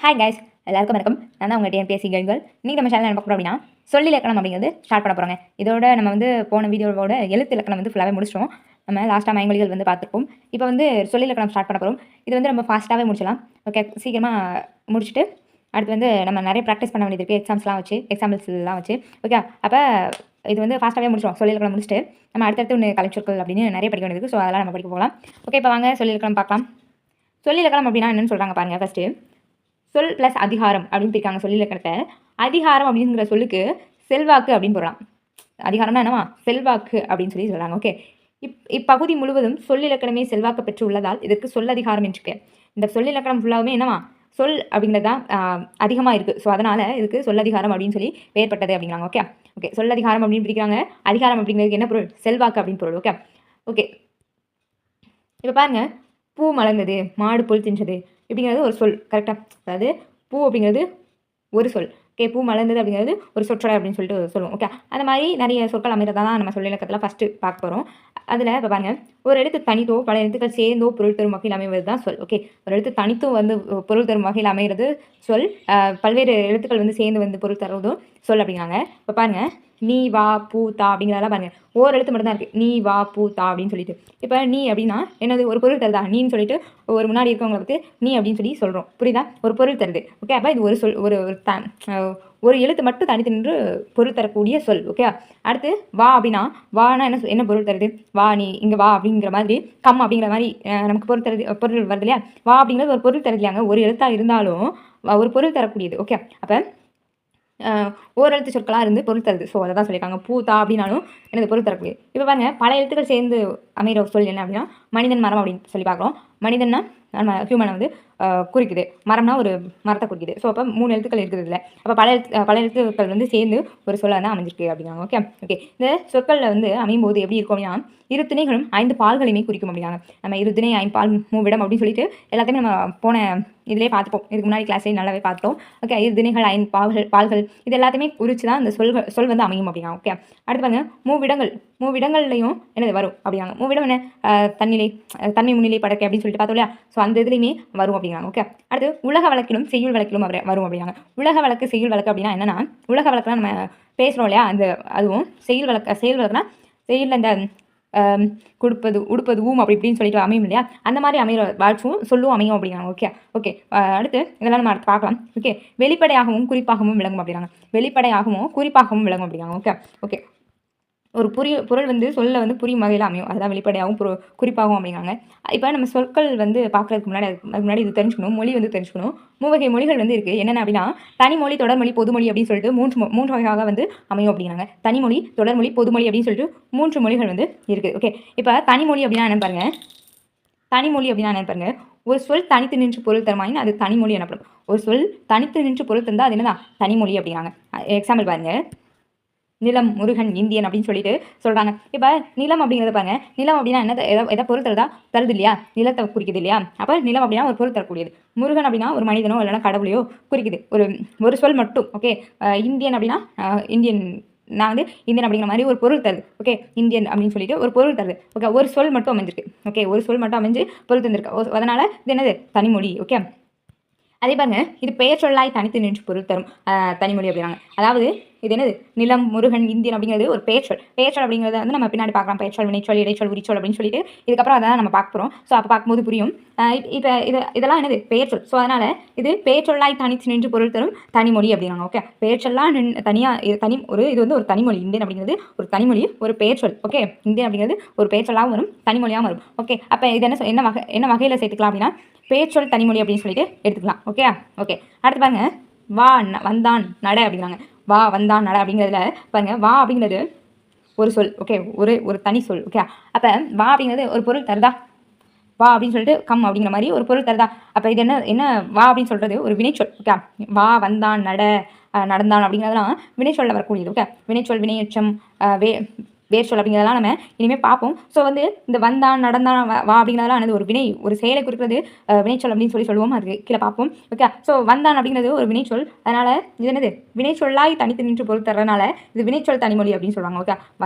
Hi guys, எல்லாருக்கும் வணக்கம். நான் தான் உங்கள் டிஎன்பிஎஸ்சி கைகள். இன்றைக்கி நம்ம சேனல் என்ன பார்க்க போகிறோம் அப்படின்னா, சொல்லிலக்கணம் அப்படிங்கிறது ஸ்டார்ட் பண்ண போகிறோங்க. இதோட நம்ம வந்து போன வீடியோவோட எழுத்து இலக்கணம் வந்து ஃபுல்லாகவே முடிச்சிட்டோம். நம்ம லாஸ்ட்டாக ஐமொழிகள் வந்து பார்த்துருப்போம். இப்போ வந்து சொல்லிலக்கணம் ஸ்டார்ட் பண்ண போகிறோம். இது வந்து நம்ம ஃபாஸ்ட்டாகவே முடிச்சலாம். ஓகே, சீக்கிரமாக முடிச்சுட்டு அடுத்து வந்து நம்ம நிறைய ப்ராக்டிஸ் பண்ண வேண்டியது இருக்குது. எக்ஸாம்பிள்ஸ்லாம் வச்சு. ஓகே, அப்போ இது வந்து ஃபாஸ்ட்டாகவே முடிச்சிடும். சொல்லிலக்கணம் முடிச்சுட்டு நம்ம அடுத்தடுத்து ஒன்று கலைச்சொற்கள் அப்படின்னு நிறைய படிக்க வேண்டியது. ஸோ அதெல்லாம் நம்ம படிக்க போகலாம். ஓகே, இப்போ வாங்க சொல்லிலக்கணம் பார்க்கலாம். சொல்லிலக்கணம் அப்படின்னா என்னென்னு சொல்கிறாங்க பாருங்கள். ஃபஸ்ட்டு சொல் ப்ளஸ் அதிகாரம் அப்படின்னு பிரிக்காங்க சொல்லிலக்கணத்தை. அதிகாரம் அப்படிங்கிற சொல்லுக்கு செல்வாக்கு அப்படின்னு போடலாம். அதிகாரம்னா என்னவா? செல்வாக்கு அப்படின்னு சொல்லி சொல்கிறாங்க. ஓகே, இப்பகுதி முழுவதும் சொல்லிலக்கணமே செல்வாக்கு பெற்று உள்ளதால் இதற்கு சொல்லதிகாரம் என்று. இந்த சொல்லிலக்கணம் ஃபுல்லாகவே என்னவா? சொல் அப்படிங்கிறது தான் அதிகமாக இருக்குது. ஸோ அதனால் இதுக்கு சொல்லதிகாரம் அப்படின்னு சொல்லி பெயர்பட்டது அப்படிங்கிறாங்க. ஓகே ஓகே, சொல்லதிகாரம் அப்படின்னு பிரிக்கிறாங்க. அதிகாரம் அப்படிங்கிறதுக்கு என்ன பொருள்? செல்வாக்கு அப்படின்னு பொருள். ஓகே ஓகே, இப்போ பாருங்கள், பூ மலர்ந்தது, மாடு புல் தின்றது இப்படிங்கிறது ஒரு சொல். கரெக்டாக? அதாவது பூ அப்படிங்கிறது ஒரு சொல். ஓகே, பூ மலர்ந்தது அப்படிங்கிறது ஒரு சொற்றொடர் அப்படின்னு சொல்லிட்டு சொல்லுவோம். ஓகே, அந்த மாதிரி நிறைய சொற்கள் அமைகிறதா தான் நம்ம சொல்லிலக்கத்தில் ஃபஸ்ட்டு பார்க்க போகிறோம். அதில் இப்போ பாருங்கள், ஒரு எழுத்து தனித்தோ பல எழுத்துக்கள் சேர்ந்தோ பொருள் தரும் வகையில் அமைவது தான் சொல். ஓகே, ஒரு எழுத்து தனித்தும் வந்து பொருள் தரும் வகையில் அமைகிறது சொல். பல்வேறு எழுத்துக்கள் வந்து சேர்ந்து வந்து பொருள் தருவதும் சொல் அப்படிங்கிறாங்க. இப்போ பாருங்கள், நீ வா பூ தா அப்படிங்கிறதெல்லாம் பாருங்கள், ஓர் எழுத்து மட்டும் தான் இருக்குது. நீ வா பூ தா அப்படின்னு சொல்லிட்டு. இப்போ நீ அப்படின்னா என்னது? ஒரு பொருள் தருதா? நீன்னு சொல்லிட்டு ஒரு முன்னாடி இருக்கவங்களை பற்றி நீ அப்படின்னு சொல்லி சொல்கிறோம். புரியுதா? ஒரு பொருள் தருது. ஓகே, அப்போ இது ஒரு சொல், ஒரு எழுத்து மட்டும் தனித்து நின்று பொருள் தரக்கூடிய சொல். ஓகே, அடுத்து வா அப்படின்னா, வானா என்ன பொருள் தருது? வா, நீ இங்கே வா அப்படிங்கிற மாதிரி, கம் அப்படிங்கிற மாதிரி நமக்கு பொருள் வருது இல்லையா? வா அப்படிங்கிறது ஒரு பொருள் தருது இல்லையாங்க. ஒரு எழுத்தாக இருந்தாலும் ஒரு பொருள் தரக்கூடியது. ஓகே, அப்போ ஓரெழுத்து சொற்களாக இருந்து பொருள் தருது. ஸோ அதை தான் சொல்லியிருக்காங்க. பூ தா அப்படின்னாலும் எனது பொருள் தரக்கூடியது. இப்போ பாருங்கள், பல எழுத்துக்கள் சேர்ந்து அமைகிற சொல் என்ன அப்படின்னா மனிதன், மரம் அப்படின்னு சொல்லி பார்க்குறோம். மனிதன்னா நம்ம ஹியூமனை வந்து குறிக்குது. மரம்னா ஒரு மரத்தை குறிக்குது. ஸோ அப்போ 3 எழுத்துக்கள் இருக்குது இல்லை. அப்போ பல எழுத்துக்கள் வந்து சேர்ந்து ஒரு சொல்லாக தான் அமைஞ்சிருக்கு அப்படிங்கிறாங்க. ஓகே ஓகே, இந்த சொற்களில் வந்து அமையும் போது எப்படி இருக்கும் அப்படின்னா, இரு திணைகளும் 5 பால்களையுமே குறிக்கும் அப்படிங்கிறாங்க. நம்ம இரு திணை 5 பால் மூவிடம் அப்படின்னு சொல்லிட்டு எல்லாத்தையுமே நம்ம போன இதிலே பார்த்துப்போம். இதுக்கு முன்னாடி கிளாஸ்லேயே நல்லாவே பார்த்துட்டோம். ஓகே, இரு திணைகள் 5 பால்கள் இது எல்லாத்தையுமே குறித்து தான் இந்த சொல் வந்து அமையும் அப்படிங்கிறாங்க. ஓகே, அடுத்து பாருங்க, மூவிடங்கள்லையும் என்னது வரும் அப்படிங்கிறாங்க. மூவிடம் என்ன? தன்மை முன்னிலை படக்கை அப்படின்னு சொல்லிட்டு பார்த்தோம் இல்லையா? ஸோ அந்த இதுலையுமே வரும் அப்படிங்கிறாங்க. ஓகே, அடுத்து உலக வழக்கிலும் செய்யுள் வழக்கிலும் வரும் அப்படிங்கிறாங்க. உலக வழக்கு செய்யுள் வழக்கு அப்படின்னா என்னன்னா, உலக வழக்குலாம் நம்ம பேசுகிறோம் இல்லையா? அந்த அதுவும் செயல் வழக்குனா செயலில் இந்த கொடுப்பது உடுப்பது அப்படி இப்படின்னு சொல்லிட்டு அமையும் இல்லையா? அந்த மாதிரி அமைகிற வாட்சும் சொல்லும் அமையும் அப்படிங்கிறாங்க. ஓகே ஓகே, அடுத்து இதெல்லாம் நம்ம அடுத்து பார்க்கலாம். ஓகே, வெளிப்படையாகவும் குறிப்பாகவும் விளங்கும் அப்படிங்கிறாங்க. வெளிப்படையாகவும் குறிப்பாகவும் விளங்கும் அப்படிங்கிறாங்க. ஓகே ஓகே, ஒரு பொருள் வந்து சொல்ல வந்து புரியும் வகையில் அமையும். அதுதான் வெளிப்படையாகவும் குறிப்பாகவும் அப்படிங்கிறாங்க. இப்போ நம்ம சொற்கள் வந்து பார்க்குறதுக்கு முன்னாடி இது தெரிஞ்சுக்கணும். மொழி வந்து தெரிஞ்சுக்கணும். 3 வகை மொழிகள் வந்து இருக்குது. என்னென்ன அப்படின்னா, தனிமொழி, தொடர்மொழி, பொதுமொழி அப்படின்னு சொல்லிட்டு மூன்று வகையாக வந்து அமையும் அப்படிங்கிறாங்க. தனிமொழி, தொடர்மொழி, பொதுமொழி அப்படின்னு சொல்லிட்டு 3 மொழிகள் வந்து இருக்குது. ஓகே, இப்போ தனிமொழி அப்படின்னா என்ன பாருங்க. தனிமொழி அப்படின்னா என்ன பாருங்க. ஒரு சொல் தனித்து நின்று பொருள் தருமாயின் அது தனிமொழி எனப்படும். ஒரு சொல் தனித்து நின்று பொருள் தந்தால் அது என்னதான்? தனிமொழி அப்படிங்கிறாங்க. எக்ஸாம்பிள் பாருங்க, நிலம், முருகன், இந்தியன் அப்படின்னு சொல்லிட்டு சொல்கிறாங்க. இப்போ நிலம் அப்படிங்கிறத பாருங்க. நிலம் அப்படின்னா என்ன? எதை பொருள் தருது இல்லையா? நிலத்தை குறிக்குது இல்லையா? அப்போ நிலம் அப்படின்னா ஒரு பொருள் தரக்கூடியது. முருகன் அப்படின்னா ஒரு மனிதனோ இல்லைனா கடவுளையோ குறிக்குது. ஒரு சொல் மட்டும். ஓகே, இந்தியன் அப்படின்னா இந்தியன், நான் வந்து இந்தியன் அப்படிங்கிற மாதிரி ஒரு பொருள் தருது. ஓகே, இந்தியன் அப்படின்னு சொல்லிட்டு ஒரு பொருள் தருது. ஓகே, ஒரு சொல் மட்டும் அமைஞ்சிருக்கு. ஓகே, ஒரு சொல் மட்டும் அமைஞ்சு பொருள் தந்திருக்கு. அதனால் இது என்னது? தனிமொழி. ஓகே, அதே பாருங்க, இது பெயர் சொல்லாய் தனித்து நின்று பொருள் தரும் தனிமொழி அப்படிங்கிறாங்க. அதாவது இது என்னது? நிலம், முருகன், இந்தியன் அப்படிங்கிறது ஒரு பெயர்ச்சொல். பெயர்ச்சொல் அப்படிங்கிறத வந்து நம்ம பின்னாடி பார்க்கலாம். பெயர்ச்சொல், வினைச்சொல், இடைச்சொல், உரிச்சொல் அப்படின்னு சொல்லிட்டு இதுக்கப்புறம் அதான் நம்ம பார்க்க போகிறோம். ஸோ அப்போ பார்க்கும்போது புரியும். இப்போ இதெல்லாம் என்னது? பெயர்ச்சொல். ஸோ அதனால் இது பெயர்ச்சொல்லாய் தனித்து நின்று பொருள் தரும் தனிமொழி அப்படிங்கிறாங்க. ஓகே, பெயர்ச்சொல்லாம் தனியாக இது வந்து ஒரு தனிமொழி. இந்தியன் அப்படிங்கிறது ஒரு தனிமொழி, ஒரு பெயர்ச்சொல். ஓகே, இந்தியன் அப்படிங்கிறது ஒரு பெயர்ச்சொல்லாகவும் வரும், தனிமொழியாகவும் வரும். ஓகே, அப்போ இது என்ன வகையில் சேர்த்துக்கலாம் அப்படின்னா, பெயர்ச்சொல் தனிமொழி அப்படின்னு சொல்லிட்டு எடுத்துக்கலாம். ஓகே ஓகே, அடுத்து பாருங்க, வா வந்தான் நட அப்படிங்கிறாங்க. வா வந்தான் நட அப்படிங்கிறதுல பாருங்க, வா அப்படிங்கிறது ஒரு சொல். ஓகே, ஒரு தனி சொல். ஓகே, அப்போ வா அப்படிங்கிறது ஒரு பொருள் தருதா? வா அப்படின்னு சொல்லிட்டு கம் அப்படிங்கிற மாதிரி ஒரு பொருள் தருதா? அப்போ இது என்ன வா அப்படின்னு சொல்கிறது ஒரு வினைச்சொல். ஓகே, வா வந்தான் நடந்தான் அப்படிங்கிறதுலாம் வினைச்சொல்ல வரக்கூடியது. ஓகே, வினைச்சொல், வினையச்சம், வேர்ச்சொல் அப்படிங்கிறதெல்லாம் நம்ம இனிமேல் பார்ப்போம். ஸோ வந்து இந்த வந்தான், நடந்தான், வா அப்படிங்கிறதெல்லாம் என்னது? ஒரு செயலை குறிக்கிறது வினைச்சொல் அப்படின்னு சொல்லுவோம். அது கீழே பார்ப்போம். ஓகே, ஸோ வந்தான் அப்படிங்கிறது ஒரு வினைச்சொல். அதனால் இது என்னது? வினைச்சொல்லாய் தனித்து நின்று பொருள் தர்றதுனால இது வினைச்சொல் தனிமொழி அப்படின்னு சொல்லுவாங்க. ஓகே,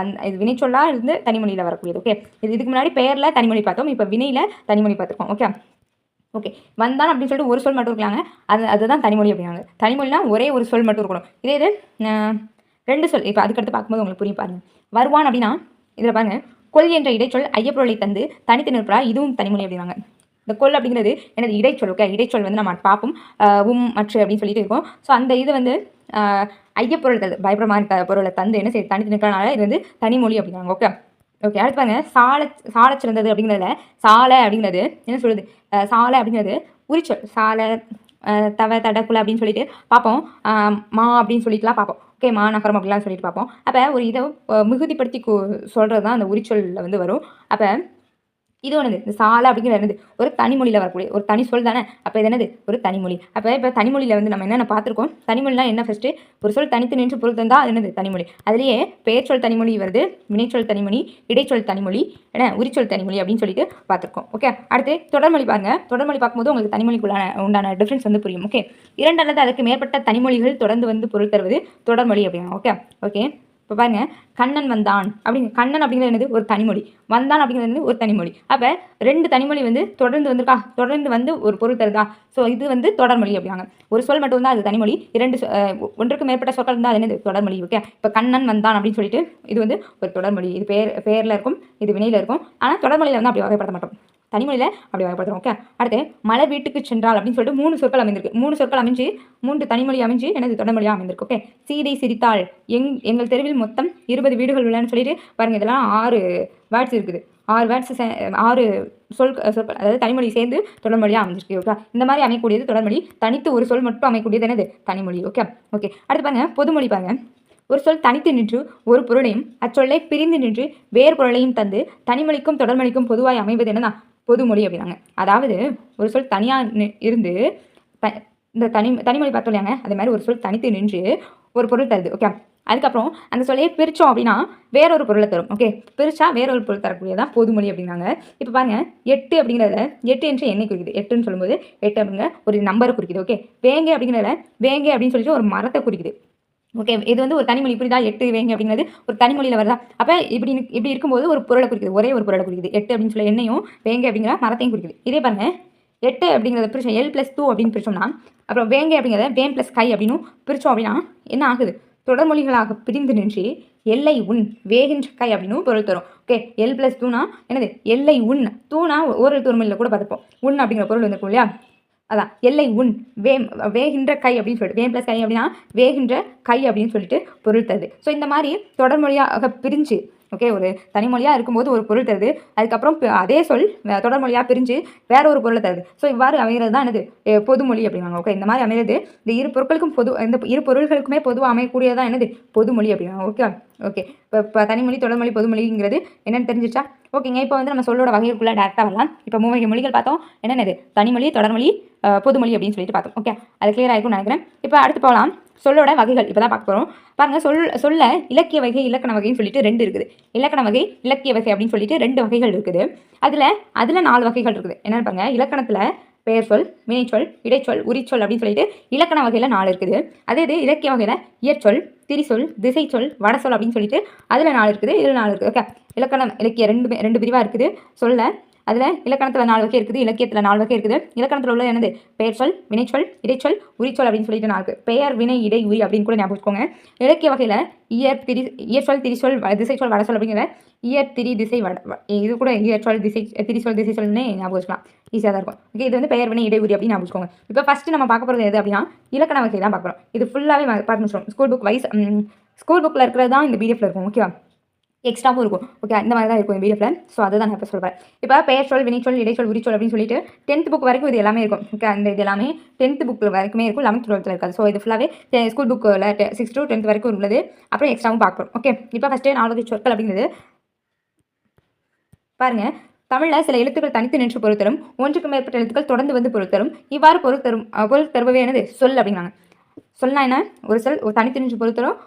இது வினைச்சொல்லாக இருந்து தனிமொழியில் வரக்கூடியது. ஓகே, இதுக்கு முன்னாடி பெயரில் தனிமொழி பார்த்தோம். இப்போ வினையில் தனிமொழி பார்த்துருக்கோம். Okay, okay. வந்தான் அப்படின்னு சொல்லிட்டு ஒரு சொல் மட்டும் இருக்கலாங்க. அதுதான் தனிமொழி அப்படிங்கிறாங்க. தனிமொழினா ஒரே ஒரு சொல் மட்டும் இருக்கணும். இதே இது 2 சொல். இப்போ அதுக்கடுத்து பார்க்கும்போது உங்களுக்கு புரியும் பாருங்க. வருவான் அப்படின்னா இதில் பாருங்க, கொல் என்ற இடைச்சொல் ஐயப்பொருளை தந்து தனித்து நிற்பதா இதுவும் தனிமொழி அப்படிங்கிறாங்க. இந்த கொல் அப்படிங்கிறது எனது இடைச்சொல். ஓகே, இடைச்சொல் வந்து நம்ம பார்ப்போம். மற்ற அப்படின்னு சொல்லிட்டு இருக்கோம். ஸோ அந்த இது வந்து ஐயப்பொருள் தந்து பயப்படமான பொருளை தந்து என்ன செய்யுது தனித்து நிற்கிறனால இது வந்து தனிமொழி அப்படிங்கிறாங்க. Okay okay. அடுத்து பாருங்க, சால சிறந்தது அப்படிங்கிறதுல சாலை அப்படிங்கிறது என்ன சொல்லுது? சாலை அப்படிங்கிறது உரிச்சொல். சாலை தட குல அப்படின்னு சொல்லிட்டு பார்ப்போம். மா அப்படின்னு சொல்லிட்டுலாம் பார்ப்போம். ஓகே, மாநகரம் அப்படிலாம் சொல்லிட்டு பார்ப்போம். அப்போ ஒரு இதை மிகுதிப்படுத்தி சொல்கிறது தான் அந்த உரிச்சொல்லில் வந்து வரும். அப்போ இது ஒன்று இந்த சாலை அப்படிங்கிறது என்னது ஒரு தனிமொழியில் வரக்கூடிய ஒரு தனி சொல் தானே. அப்போ இது என்னது ஒரு தனிமொழி. அப்போ இப்போ தனிமொழியில் வந்து நம்ம என்னென்ன பார்த்துருக்கோம். தனிமொழினா என்ன? ஃபஸ்ட்டு ஒரு சொல் தனித்து நின்று பொருள் தந்தால் அது என்னது தனிமொழி. அதுலேயே பெயர்ச்சொல் தனிமொழி வருது, வினைச்சொல் தனிமொழி, இடைச்சொல் தனிமொழி, என்ன உரிச்சொல் தனிமொழி அப்படின்னு சொல்லிட்டு பார்த்துருக்கோம். ஓகே, அடுத்து தொடர்மொழி பாருங்க. தொடர்மொழி பார்க்கும்போது உங்களுக்கு தனிமொழிக்குள்ளான உண்டான டிஃப்ரென்ஸ் வந்து புரியும். ஓகே, 2 அல்லது அதுக்கு மேற்பட்ட தனிமொழிகள் தொடர்ந்து வந்து பொருள் தருவது தொடர்மொழி அப்படின்னா. Okay okay. இப்போ பாருங்க, கண்ணன் வந்தான் அப்படிங்க. கண்ணன் அப்படிங்கிறது என்னது ஒரு தனிமொழி. வந்தான் அப்படிங்கிறது ஒரு தனிமொழி. அப்போ 2 தனிமொழி வந்து தொடர்ந்து வந்திருக்கா, தொடர்ந்து வந்து ஒரு பொருள் தருதா. ஸோ இது வந்து தொடர்மொழி அப்படிங்க. ஒரு சொல் மட்டும் தான் அது தனிமொழி. 2 ஒன்றுக்கு மேற்பட்ட சொற்கள் இருந்தால் அது என்னது தொடர்மொழி. ஓகே, இப்போ கண்ணன் வந்தான் அப்படின்னு சொல்லிட்டு இது வந்து ஒரு தொடர்மொழி. இது பெயரில் இருக்கும், இது வினையில் இருக்கும். ஆனால் தொடர்மொழியில் வந்து அப்படி வகைப்படுத்த மாட்டோம். தனிமொழியில் அப்படி வகைப்படுத்துறோம். ஓகே, அடுத்து மலர் வீட்டுக்கு சென்றால் அப்படின்னு சொல்லிட்டு 3 சொற்கள் அமைந்திருக்கு. 3 சொற்கள் அமைஞ்சு 3 தனிமொழி அமைஞ்சு எனது தொடர்மொழியாக அமைந்திருக்கு. ஓகே, சீதை சிரித்தாள். எங்கள் தெருவில் மொத்தம் 20 வீடுகள் உள்ளன்னு சொல்லிட்டு பாருங்கள். இதெல்லாம் 6 வேர்ட்ஸ் இருக்குது. 6 வேர்ட்ஸ் 6 சொற்கள் அதாவது தனிமொழி சேர்ந்து தொடர்மொழியாக அமைஞ்சிருக்கு. ஓகே, இந்த மாதிரி அமையக்கூடியது தொடர்மொழி. தனித்து ஒரு சொல் மட்டும் அமையக்கூடியது என்னது தனிமொழி. Okay okay. அடுத்து பாருங்க, பொதுமொழி பாருங்க. ஒரு சொல் தனித்து நின்று ஒரு பொருளையும் அச்சொல்லை பிரிந்து நின்று வேறு பொருளையும் தந்து தனிமொழிக்கும் தொடர்மொழிக்கும் பொதுவாய் அமைவது என்னன்னா பொதுமொழி அப்படின்னாங்க. அதாவது ஒரு சொல் தனியாக இருந்து இந்த தனிமொழி பார்த்தோம் இல்லையாங்க, அதே மாதிரி ஒரு சொல் தனித்து நின்று ஒரு பொருள் தருது. ஓகே, அதுக்கப்புறம் அந்த சொல்லையை பிரித்தோம் அப்படின்னா வேறொரு பொருளை தரும். ஓகே, பிரித்தா வேறொரு பொருள் தரக்கூடியதான் பொதுமொழி அப்படின்னாங்க. இப்போ பாருங்கள், 8 அப்படிங்கிறத 8 என்று எண்ணெய் குறிக்குது. 8ன்னு சொல்லும்போது 8 அப்படிங்கிற ஒரு நம்பரை குறிக்குது. ஓகே, வேங்கை அப்படிங்கிறத வேங்கை அப்படின்னு சொல்லிட்டு ஒரு மரத்தை குறிக்குது. ஓகே, இது வந்து ஒரு தனிமொழி. இப்படிதான் 8 வேங்க அப்படிங்கிறது ஒரு தனிமொழியில் வருதா. அப்போ இப்படி இருக்கும்போது ஒரு பொருளை குறிக்குது, ஒரே ஒரு பொருளை குறிக்குது. 8 அப்படின்னு சொல்லி எண்ணையும் வேங்க அப்படிங்கிற மரத்தையும் குறிக்குது. இதே பாருங்க, 8 அப்படிங்கிறத பிரிச்சோம் L+2 அப்படின்னு பிரிச்சோம்னா, அப்புறம் வேங்கை அப்படிங்கிறத வேம் + கை அப்படின்னு பிரித்தோம் அப்படின்னா என்ன ஆகுது? தொடர்மொழிகளாக பிரிந்து நின்று எல்லை உன் வேகின்ற கை அப்படின்னு பொருள் தரும். ஓகே, L+2னா என்னது எல்லை உன். தூணா ஒரு தொடர்மொழியில் கூட பார்த்துப்போம். உன் அப்படிங்கிற பொருள் வந்துருக்கும் இல்லையா. அதான் எல்லை உன் வேகின்ற கை அப்படின்னு சொல்லிட்டு வேம் + கை அப்படின்னா வேகின்ற கை அப்படின்னு சொல்லிட்டு பொருள் தருது. ஸோ இந்த மாதிரி தொடர்மொழியாக பிரிஞ்சு ஓகே, ஒரு தனிமொழியாக இருக்கும்போது ஒரு பொருள் தருது. அதுக்கப்புறம் அதே சொல் தொடர்மொழியாக பிரிஞ்சு வேற ஒரு பொருளை தருது. ஸோ இவ்வாறு அமைகிறது தான் என்னது பொதுமொழி அப்படின்னாங்க. ஓகே, இந்த மாதிரி அமைகிறது இந்த இரு பொருட்களுக்கும் இந்த இரு பொருள்களுக்குமே பொதுவாக அமையக்கூடியதான் என்னது பொதுமொழி அப்படின்னா. Okay okay. இப்போ தனிமொழி தொடர்மொழி பொதுமொழிங்கிறது என்னென்னு தெரிஞ்சிச்சா? ஓகேங்க. இப்போ வந்து நம்ம சொல்லோட வகைகளுக்குள்ளே டேரெக்டாக வரலாம். இப்போ 3 வகை மொழிகள் பார்த்தோம். என்னென்னது தனிமொழி, தொடர்மொழி, பொதுமொழி அப்படின்னு சொல்லிட்டு பார்த்தோம். ஓகே, அது கிளியர் ஆகிருக்கும்னு நினைக்கிறேன். இப்போ அடுத்து போகலாம். சொல்லோட வகைகள் இப்போ தான் பார்க்க போகிறோம். பாருங்கள், சொல்ல இலக்கிய வகை இலக்கண வகைன்னு சொல்லிட்டு 2 இருக்குது. இலக்கண வகை இலக்கிய வகை அப்படின்னு சொல்லிட்டு 2 வகைகள் இருக்குது. அதில் 4 வகைகள் இருக்குது. என்னென்னு பாருங்கள், இலக்கணத்தில் பெயர் சொல், வினைச்சொல், இடைச்சொல், உரிச்சொல் அப்படின்னு சொல்லிட்டு இலக்கண வகையில் 4 இருக்குது. அதே இது இலக்கிய வகையில் இயற்சொல், திரிசொல், திசைச்சொல், வடசொல் அப்படின்னு சொல்லிட்டு அதில் 4 இருக்குது. இதில் 4 இருக்குது. ஓகே, இலக்கணம் இலக்கிய 2 பிரிவாக இருக்குது. சொல்ல அதில் இலக்கணத்தில் 4 வகை இருக்குது, இலக்கியத்தில் 4 வகை இருக்குது. இலக்கணத்தில் உள்ள என்னது பெயர் சொல், வினைச்சொல், இடைச்சொல், உரிச்சொல் அப்படின்னு சொல்லிட்டு 4 பெயர், வினை, இடை, உரி அப்படின்னு கூட ஞாபகம் வச்சுக்கோங்க. இலக்கிய வகையில் இயற்சொல், திரிசொல், திசைச்சொல், வடசொல் அப்படிங்கிற இயற், திரி, திசை, இது கூட இயற்சொல், திரிசொல், திசைச்சொல்னு ஞாபகம் வச்சுக்கலாம். ஈஸியாக தான் இருக்கும். ஓகே, இது வந்து பெயர், வினை, இடை, உரி அப்படின்னு ஞாபகம் வச்சுக்கோங்க. இப்போ ஃபஸ்ட்டு நம்ம பார்க்க போகிறது எது அப்படின்னா இலக்கண வகை தான் பார்க்குறோம். இது ஃபுல்லாகவே பார்த்து முடிச்சிடும். ஸ்கூல் புக்கில் இருக்கிறது தான் இந்த பிடிஎஃப்ல இருக்கும். ஓகேவா, எக்ஸ்ட்ராவும் இருக்கும். ஓகே, இந்த மாதிரி தான் இருக்கும் இந்த பிடிஎஃப்ல. ஸோ அதை தான் நான் இப்போ சொல்கிறேன். இப்போ பெயர் சொல், வினைச்சொல், இடைச்சொல், உரிச்சொல் அப்படின்னு சொல்லிட்டு 10th புக் வரைக்கும் இது எல்லாமே இருக்கும். ஓகே, அந்த இது எல்லாமே 10th புக் வரைக்குமே இருக்கும். 11th 12th இருக்காது. ஸோ இது ஃபுல்லாகவே ஸ்கூல் புக்கில் 6 to 10th வரைக்கும் உள்ளது. அப்புறம் எக்ஸ்ட்ராவும் பார்க்குறோம். ஓகே, இப்போ ஃபஸ்ட்டு 4 வகை சொற்கள் அப்படிங்கிறது பாருங்கள். தமிழில் சில எழுத்துக்கள் தனித்து நின்று பொருள் தரும், ஒன்றுக்கு மேற்பட்ட எழுத்துக்கள் தொடர்ந்து வந்து பொருள் தரும். இவ்வாறு பொருள் தருபவே என்னது சொல் அப்படிங்கிறாங்க. சொல்னா என்ன? ஒரு சொல் ஒரு தனித்து நின்று பொருள் தரும்,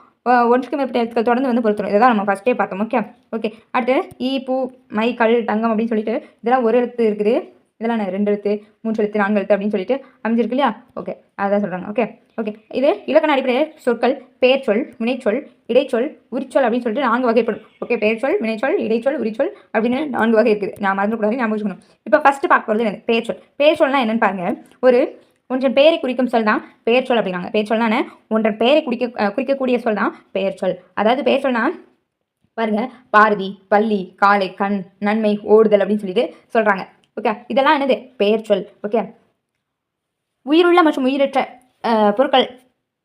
ஒன்றுக்கு மேற்பட்ட எழுத்துக்கள் தொடர்ந்து வந்து பொருள் தரும். இதை தான் நம்ம ஃபஸ்ட்டே பார்த்தோம். Okay okay. அடுத்து ஈ, பூ, மை, கல், தங்கம் அப்படின்னு சொல்லிட்டு இதெல்லாம் ஒரு எழுத்து இருக்குது. இதெல்லாம் 2 எழுத்து 3 எழுத்து 4 எழுத்து அப்படின்னு சொல்லிட்டு அமைஞ்சிருக்கு இல்லையா? ஓகே, அதான் சொல்கிறாங்க. ஓகே ஓகே இது இலக்கண அடிப்படையில் சொற்கள் பெயர்ச்சொல், வினைச்சொல், இடைச்சொல், உரிச்சொல் அப்படின்னு சொல்லிட்டு 4 வகைப்படும். ஓகே, பெயர்ச்சொல், வினைச்சொல், இடைச்சொல், உரிச்சொல் அப்படின்னு 4 வகை இருக்குது. நான் மறந்துக்கூடாது, ஞாபகம் வச்சுக்கணும். இப்போ ஃபஸ்ட்டு பார்க்க போகிறது என்னது? பெயர்ச்சொல். பெயர்ச்சொல்னா என்னன்னு பாருங்க. ஒன்றன் பெயரை குறிக்கும் சொல் தான் பெயர்ச்சொல் அப்படிங்கிறாங்க. பெயர்ச்சொல்னா ஒன்றன் பெயரை குறிக்கக்கூடிய சொல் தான் பெயர்ச்சொல். அதாவது பெயர்ச்சொல்னா பாருங்க, பாரதி, பள்ளி, காலை, கண், நன்மை, ஓடுதல் அப்படின்னு சொல்லிட்டு சொல்றாங்க. ஓகே, இதெல்லாம் என்னது? பெயர்ச்சொல். ஓகே, உயிருள்ள மற்றும் உயிரற்ற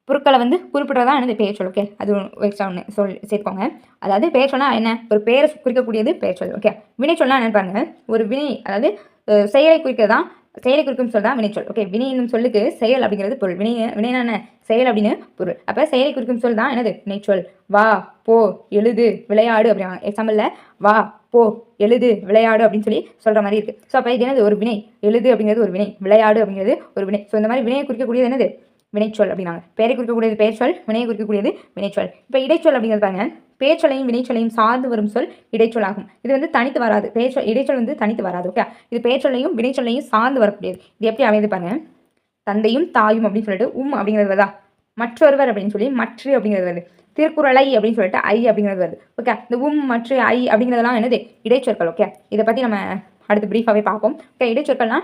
பொருட்களை வந்து குறிப்பிட்றதா என்னது? பெயர்ச்சொல். ஓகே, அது எக்ஸ்ட்ரா ஒன்று சேர்த்துக்கோங்க. அதாவது பெயர்ச்சொல்னா என்ன? ஒரு பெயரை குறிக்கக்கூடியது பெயர்ச்சொல். ஓகே, வினைச்சொல்னா என்னன்னு பாருங்க. ஒரு வினை, அதாவது செயலை குறிக்கும் சொல் தான் வினைச்சொல். ஓகே, வினை என்னும் சொல்லுக்கு செயல் அப்படிங்கிறது பொருள். வினைனா என்ன? செயல் அப்படின்னு பொருள். அப்போ செயலை குறிக்கும் சொல் தான் என்னது? வினைச்சொல். வா, போ, எழுது, விளையாடு அப்படிங்கிறாங்க. எக்ஸாம்பிளில் வா, போ, எழுது, விளையாடு அப்படின்னு சொல்லி சொல்கிற மாதிரி இருக்குது. ஸோ அப்போ இது என்னது? ஒரு வினை. எழுது அப்படிங்கிறது ஒரு வினை, விளையாடு அப்படிங்கிறது ஒரு வினை. ஸோ இந்த மாதிரி வினையை குறிக்கக்கூடியது என்னது? வினைச்சொல் அப்படின்னாங்க. பெயரை குறிக்கக்கூடியது பெயர்ச்சொல், வினையை குறிக்கக்கூடியது வினைச்சொல். இப்போ இடைச்சொல் அப்படிங்கிறது பாருங்க, பெயர்ச்சொல்லையும் வினைச்சொல்லையும் சார்ந்து வரும் சொல் இடைச்சொல் ஆகும். இது வந்து தனித்து வராது. இடைச்சொல் வந்து தனித்து வராது. ஓகே, இது பெயர்ச்சொல்லையும் வினைச்சொல்லையும் சார்ந்து வரக்கூடியது. இது எப்படி அமைது பாருங்க. தந்தையும் தாயும் அப்படின்னு சொல்லிட்டு அப்படிங்கிறது வருதா? மற்றொருவர் அப்படின்னு சொல்லி மற்ற அப்படிங்கிறது வருது. திருக்குறளை அப்படின்னு சொல்லிட்டு ஐ அப்படிங்கிறது வருது. ஓகே, இந்த மற்ற ஐ அப்படிங்கிறதெல்லாம் என்னது? இடைச்சொற்கள். ஓகே, இதை பற்றி நம்ம அடுத்து பிரீஃபாகவே பார்ப்போம். ஓகே, இடைச்சொற்கள்னா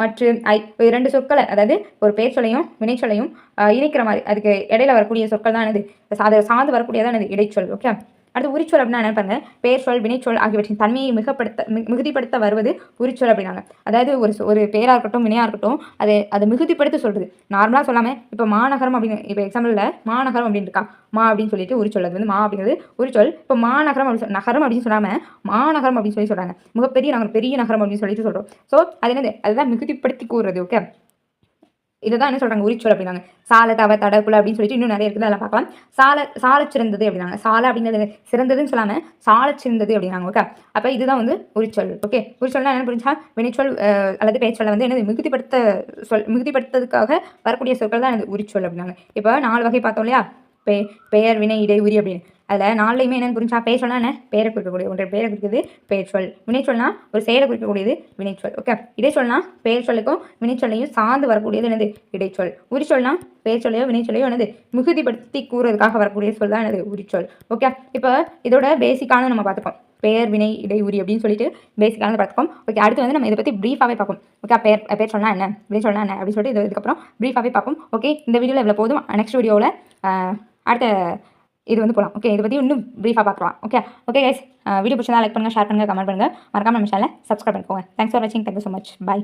மற்றும் ஐ, 2 சொற்களை, அதாவது ஒரு பெயர்ச்சொல்லையும் வினைச்சொல்லையும் இணைக்கிற மாதிரி அதுக்கு இடையில வரக்கூடிய சொற்கள் தான் என்னது? அதை சார்ந்து வரக்கூடியதான் என்னது? இடைச்சொல். ஓகே, அடுத்து உரிச்சொல் அப்படின்னா என்ன பாருங்க. பெயர்ச்சொல், வினைச்சொல் ஆகியவற்றின் தன்மையை மிகுதிப்படுத்த வருவது உரிச்சொல் அப்படின்னாங்க. அதாவது ஒரு பெயராக இருக்கட்டும், வினையாக இருக்கட்டும், அதை மிகுதிப்படுத்த சொல்றது. நார்மலாக சொல்லாமல் இப்போ மாநகரம் அப்படின்னு, இப்போ எக்ஸாம்பிளில் மாநகரம் அப்படின்னு இருக்கா, மா அப்படின்னு சொல்லிட்டு உரிச்சொல். அது வந்து மா அப்படிங்கிறது உரிச்சொல். இப்போ மாநகரம் நகரம் அப்படின்னு சொல்லாமல் மாநகரம் அப்படின்னு சொல்லி சொல்கிறாங்க. மிகப்பெரிய நகரம், பெரிய நகரம் அப்படின்னு சொல்லிட்டு சொல்கிறோம். ஸோ அது என்னது? அதுதான் மிகுதிப்படுத்தி கூறுறது. ஓகே, இதுதான் என்ன சொல்கிறாங்க? உரிச்சொல் அப்படின்னாங்க. சால, தவ, தட, குல அப்படின்னு சொல்லிட்டு இன்னும் நிறைய இருக்குது, அதெல்லாம் பார்க்கலாம். சால சிறந்தது அப்படின்னாங்க. சாலை அப்படிங்கிறது சிறந்ததுன்னு சொல்லாமல் சால சிறந்தது அப்படின்னாங்க. ஓகே, அப்போ இதுதான் வந்து உரிச்சொல். ஓகே, உரிச்சொல்னா என்ன புரிஞ்சா? வினைச்சொல் அல்லது பெயர்ச்சொல்லை வந்து என்னது? மிகுதிப்படுத்துறதுக்காக வரக்கூடிய சொற்கள் தான் என்னது? உரிச்சொல் அப்படின்னாங்க. இப்போ 4 வகை பார்த்தோம் இல்லையா? பெயர், வினை, இடை, உரி அப்படின்னு. அதில் 4லையுமே என்னென்னு புரிஞ்சா? பெயர் சொன்னால் என்ன? பெயரை குறிக்கக்கூடிய ஒன்றை பெயரை குறிக்கிறது பெயர்ச்சொல். வினைச்சொல்னா ஒரு செயலை குறிக்கக்கூடியது வினைச்சொல். ஓகே, இடைச்சொல்னா பெயர்ச்சொல்லுக்கும் வினைச்சொல்லையும் சார்ந்து வரக்கூடியது என்னது? இடைச்சொல். உரிச்சொல்னா பெயர்ச்சொல்லையோ வினைச்சொல்லையோ என்னது? மிகுதிப்படுத்தி கூறுறதுக்காக வரக்கூடிய சொல் தான் என்னது? உரிச்சொல். ஓகே, இப்போ இதோட பேசிக்கான நம்ம பார்த்துப்போம். பெயர், வினை, இடை, உரி அப்படின்னு சொல்லிட்டு பேசிக்கானது பார்த்துப்போம். ஓகே, அடுத்து வந்து நம்ம இதை பற்றி ப்ரீஃபாகவே பார்ப்போம். ஓகே, பெயர் சொன்னால் என்ன, வினை சொன்னால் என்ன அப்படின்னு சொல்லிட்டு இதுக்கப்புறம் ப்ரீஃபாகவே பார்ப்போம். ஓகே, இந்த வீடியோவில் இவ்வளோ போதும். நெக்ஸ்ட் வீடியோவில் அடுத்த இது வந்து போகலாம். ஓகே, இதை பற்றி இன்னும் ப்ரீஃபாக பார்க்கலாம். ஓகே கைஸ், வீடியோ பிடிச்சதா லைக் பண்ணுங்கள், ஷேர் பண்ணுங்கள், கமெண்ட் பண்ணுங்கள். மறக்காம நம்ம சேனலை சப்ஸ்கிரைப் பண்ணிக்கோங்க. தேங்க்ஸ் ஃபார் வாட்சிங். Thank you so much. பை.